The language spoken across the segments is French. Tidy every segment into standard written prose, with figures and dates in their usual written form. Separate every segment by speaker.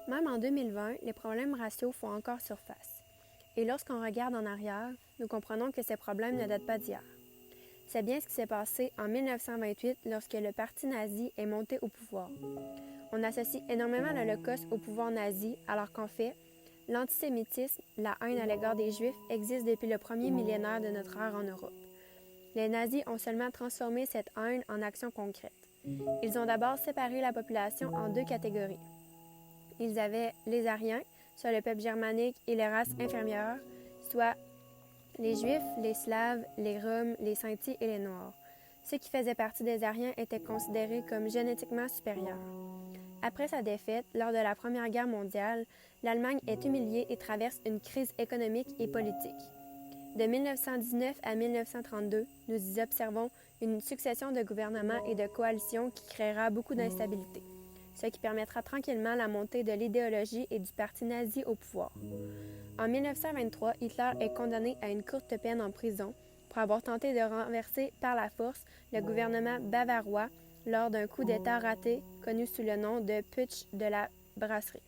Speaker 1: Même en 2020, les problèmes raciaux font encore surface. Et lorsqu'on regarde en arrière, nous comprenons que ces problèmes ne datent pas d'hier. C'est bien ce qui s'est passé en 1928 lorsque le parti nazi est monté au pouvoir. On associe énormément l'Holocauste au pouvoir nazi, alors qu'en fait, l'antisémitisme, la haine à l'égard des Juifs, existe depuis le premier millénaire de notre ère en Europe. Les nazis ont seulement transformé cette haine en action concrète. Ils ont d'abord séparé la population en deux catégories. Ils avaient les Aryens, soit le peuple germanique et les races inférieures, soit les Juifs, les Slaves, les Roms, les Sintis et les Noirs. Ceux qui faisaient partie des Aryens étaient considérés comme génétiquement supérieurs. Après sa défaite, lors de la Première Guerre mondiale, l'Allemagne est humiliée et traverse une crise économique et politique. De 1919 à 1932, nous y observons une succession de gouvernements et de coalitions qui créera beaucoup d'instabilité, ce qui permettra tranquillement la montée de l'idéologie et du parti nazi au pouvoir. En 1923, Hitler est condamné à une courte peine en prison pour avoir tenté de renverser par la force le gouvernement bavarois lors d'un coup d'État raté connu sous le nom de Putsch de la Brasserie.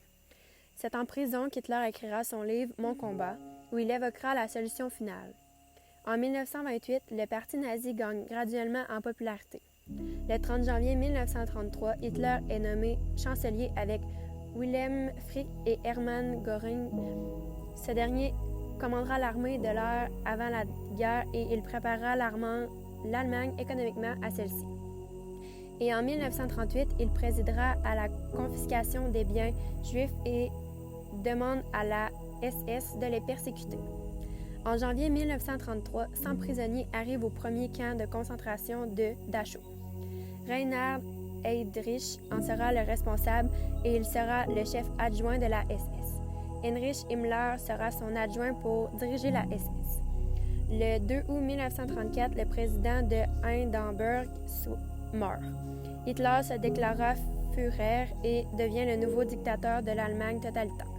Speaker 1: C'est en prison qu'Hitler écrira son livre « Mon combat », où il évoquera la solution finale. En 1928, le parti nazi gagne graduellement en popularité. Le 30 janvier 1933, Hitler est nommé chancelier avec Wilhelm Frick et Hermann Göring. Ce dernier commandera l'armée de l'air avant la guerre et il préparera l'Allemagne économiquement à celle-ci. Et en 1938, il présidera à la confiscation des biens juifs et demande à la SS de les persécuter. En janvier 1933, 100 prisonniers arrivent au premier camp de concentration de Dachau. Reinhard Heydrich en sera le responsable et il sera le chef adjoint de la SS. Heinrich Himmler sera son adjoint pour diriger la SS. Le 2 août 1934, le président de Hindenburg meurt. Hitler se déclara Führer et devient le nouveau dictateur de l'Allemagne totalitaire.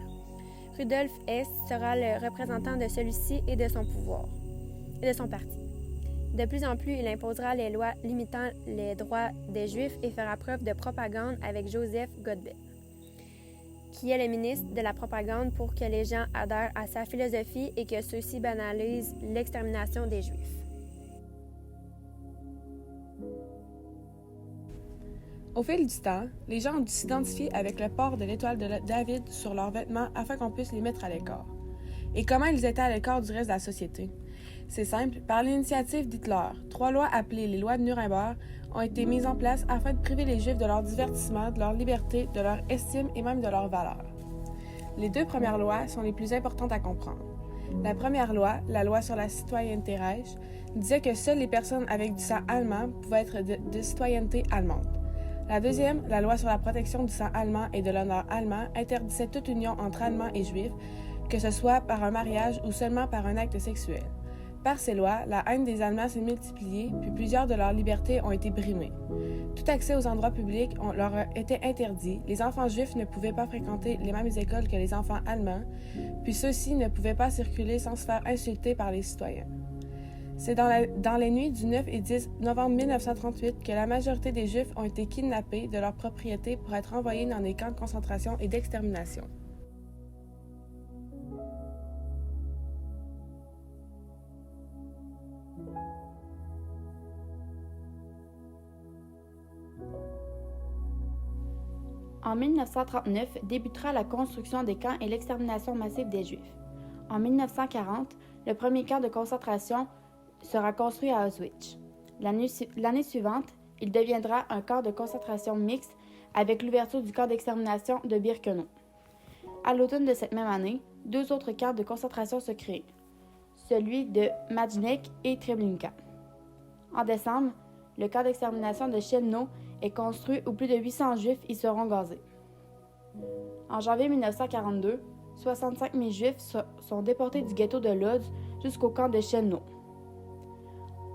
Speaker 1: Rudolf Hess sera le représentant de celui-ci et de son pouvoir, et de son parti. De plus en plus, il imposera les lois limitant les droits des Juifs et fera preuve de propagande avec Joseph Goebbels, qui est le ministre de la propagande pour que les gens adhèrent à sa philosophie et que ceux-ci banalisent l'extermination des Juifs.
Speaker 2: Au fil du temps, les gens ont dû s'identifier avec le port de l'étoile de David sur leurs vêtements afin qu'on puisse les mettre à l'écart. Et comment ils étaient à l'écart du reste de la société? C'est simple, par l'initiative d'Hitler, 3 lois appelées les lois de Nuremberg ont été mises en place afin de priver les Juifs de leur divertissement, de leur liberté, de leur estime et même de leur valeur. Les 2 premières lois sont les plus importantes à comprendre. La première loi, la loi sur la citoyenneté Reich, disait que seules les personnes avec du sang allemand pouvaient être de citoyenneté allemande. La deuxième, la loi sur la protection du sang allemand et de l'honneur allemand, interdisait toute union entre Allemands et Juifs, que ce soit par un mariage ou seulement par un acte sexuel. Par ces lois, la haine des Allemands s'est multipliée, puis plusieurs de leurs libertés ont été brimées. Tout accès aux endroits publics leur était interdit, les enfants juifs ne pouvaient pas fréquenter les mêmes écoles que les enfants allemands, puis ceux-ci ne pouvaient pas circuler sans se faire insulter par les citoyens. C'est dans les nuits du 9 et 10 novembre 1938 que la majorité des Juifs ont été kidnappés de leurs propriétés pour être envoyés dans des camps de concentration et d'extermination.
Speaker 3: En 1939 débutera la construction des camps et l'extermination massive des Juifs. En 1940, le premier camp de concentration sera construit à Auschwitz. L'année suivante, il deviendra un camp de concentration mixte avec l'ouverture du camp d'extermination de Birkenau. À l'automne de cette même année, 2 autres camps de concentration se créent, celui de Majdanek et Treblinka. En décembre, le camp d'extermination de Chelmno est construit où plus de 800 Juifs y seront gazés. En janvier 1942, 65 000 Juifs sont déportés du ghetto de Lodz jusqu'au camp de Chelmno.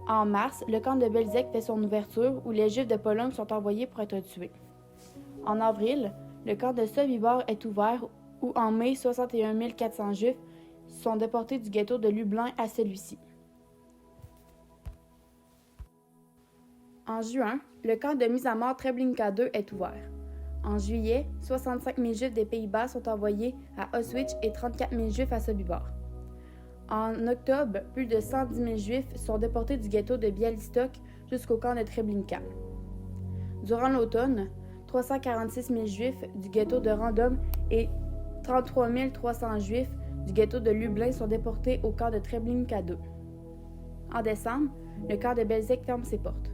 Speaker 3: En mars, le camp de Belzec fait son ouverture où les Juifs de Pologne sont envoyés pour être tués. En avril, le camp de Sobibor est ouvert où en mai, 61 400 Juifs sont déportés du ghetto de Lublin à celui-ci. En juin, le camp de mise à mort Treblinka II est ouvert. En juillet, 65 000 Juifs des Pays-Bas sont envoyés à Auschwitz et 34 000 Juifs à Sobibor. En octobre, plus de 110 000 Juifs sont déportés du ghetto de Białystok jusqu'au camp de Treblinka. Durant l'automne, 346 000 Juifs du ghetto de Random et 33 300 Juifs du ghetto de Lublin sont déportés au camp de Treblinka II. En décembre, le camp de Belzec ferme ses portes.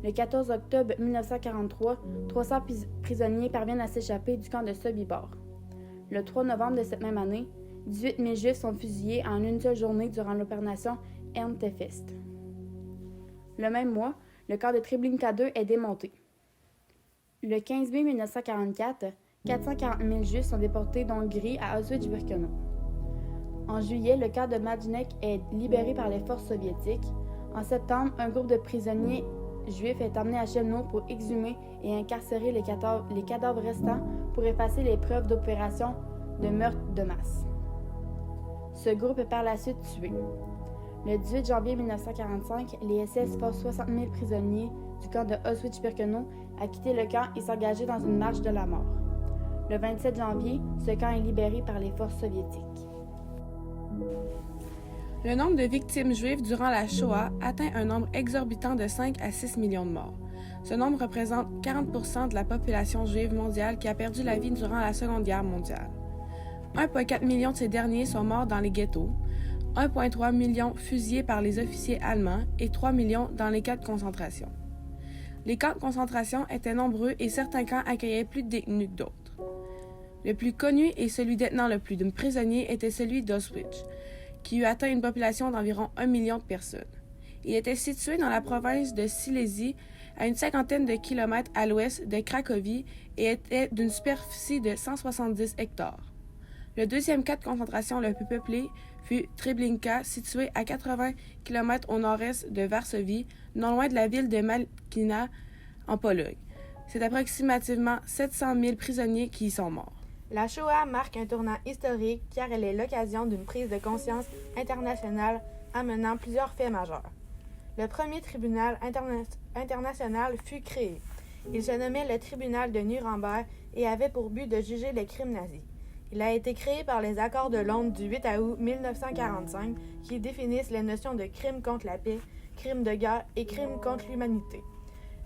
Speaker 3: Le 14 octobre 1943, 300 prisonniers parviennent à s'échapper du camp de Sobibor. Le 3 novembre de cette même année, 18 000 Juifs sont fusillés en une seule journée durant l'opération Erntefest. Le même mois, le camp de Treblinka II est démonté. Le 15 mai 1944, 440 000 Juifs sont déportés d'Hongrie à Auschwitz-Birkenau. En juillet, le camp de Majdanek est libéré par les forces soviétiques. En septembre, un groupe de prisonniers juifs est emmené à Chelmno pour exhumer et incarcérer les cadavres restants pour effacer les preuves d'opérations de meurtre de masse. Ce groupe est par la suite tué. Le 18 janvier 1945, les SS forcent 60 000 prisonniers du camp de Auschwitz-Birkenau à quitter le camp et s'engager dans une marche de la mort. Le 27 janvier, ce camp est libéré par les forces soviétiques.
Speaker 2: Le nombre de victimes juives durant la Shoah atteint un nombre exorbitant de 5 à 6 millions de morts. Ce nombre représente 40% de la population juive mondiale qui a perdu la vie durant la Seconde Guerre mondiale. 1,4 million de ces derniers sont morts dans les ghettos, 1,3 million fusillés par les officiers allemands et 3 millions dans les camps de concentration. Les camps de concentration étaient nombreux et certains camps accueillaient plus de détenus que d'autres. Le plus connu et celui détenant le plus de prisonniers était celui d'Auschwitz, qui eut atteint une population d'environ 1 million de personnes. Il était situé dans la province de Silésie, à une cinquantaine de kilomètres à l'ouest de Cracovie et était d'une superficie de 170 hectares. Le deuxième camp de concentration le plus peuplé fut Treblinka, situé à 80 km au nord-est de Varsovie, non loin de la ville de Malkina, en Pologne. C'est approximativement 700 000 prisonniers qui y sont morts.
Speaker 4: La Shoah marque un tournant historique car elle est l'occasion d'une prise de conscience internationale amenant plusieurs faits majeurs. Le premier tribunal international fut créé. Il se nommait le tribunal de Nuremberg et avait pour but de juger les crimes nazis. Il a été créé par les accords de Londres du 8 août 1945 qui définissent les notions de crime contre la paix, crime de guerre et crime contre l'humanité.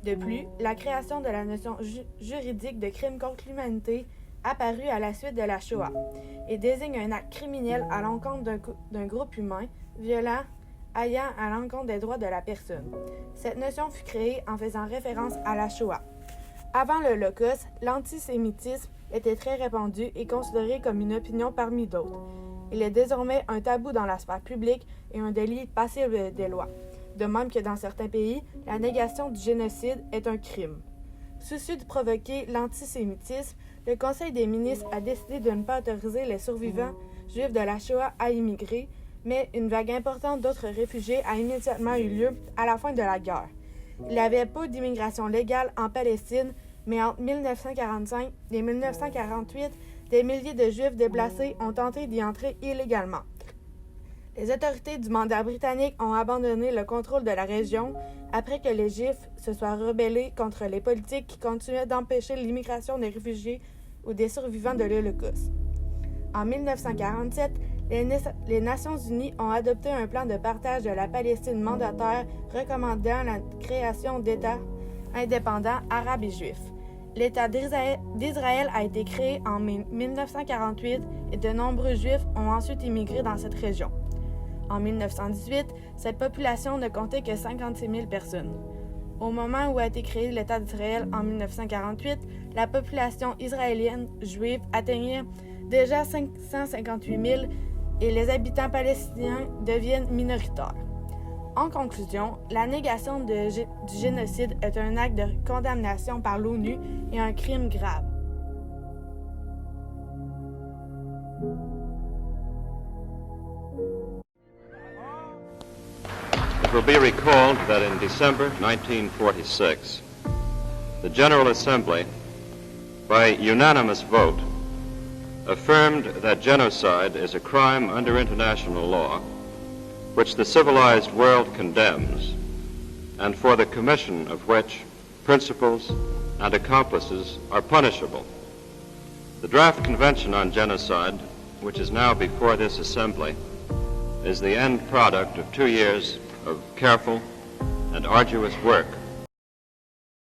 Speaker 4: De plus, la création de la notion juridique de crime contre l'humanité apparut à la suite de la Shoah et désigne un acte criminel à l'encontre d'un groupe humain violent ayant à l'encontre des droits de la personne. Cette notion fut créée en faisant référence à la Shoah. Avant l'Holocauste, l'antisémitisme était très répandu et considéré comme une opinion parmi d'autres. Il est désormais un tabou dans la sphère publique et un délit passible des lois. De même que dans certains pays, la négation du génocide est un crime. Soucieux de provoquer l'antisémitisme, le Conseil des ministres a décidé de ne pas autoriser les survivants juifs de la Shoah à immigrer, mais une vague importante d'autres réfugiés a immédiatement eu lieu à la fin de la guerre. Il n'y avait pas d'immigration légale en Palestine, mais entre 1945 et 1948, des milliers de Juifs déplacés ont tenté d'y entrer illégalement. Les autorités du mandat britannique ont abandonné le contrôle de la région après que les Juifs se soient rebellés contre les politiques qui continuaient d'empêcher l'immigration des réfugiés ou des survivants de l'Holocauste. En 1947, les Nations unies ont adopté un plan de partage de la Palestine mandataire recommandant la création d'États indépendants arabes et juifs. L'État d'Israël a été créé en 1948 et de nombreux Juifs ont ensuite immigré dans cette région. En 1918, cette population ne comptait que 56 000 personnes. Au moment où a été créé l'État d'Israël en 1948, la population israélienne juive atteignait déjà 558 000 et les habitants palestiniens deviennent minoritaires. En conclusion, la négation du génocide est un acte de condamnation par l'ONU et un crime grave.
Speaker 5: It will be recalled that in December 1946, the General Assembly, by unanimous vote, affirmed that genocide is a crime under international law, which the civilized world condemns, and for the commission of which principles, and accomplices are punishable. The draft convention on genocide, which is now before this assembly, is the end product of 2 years of careful and arduous work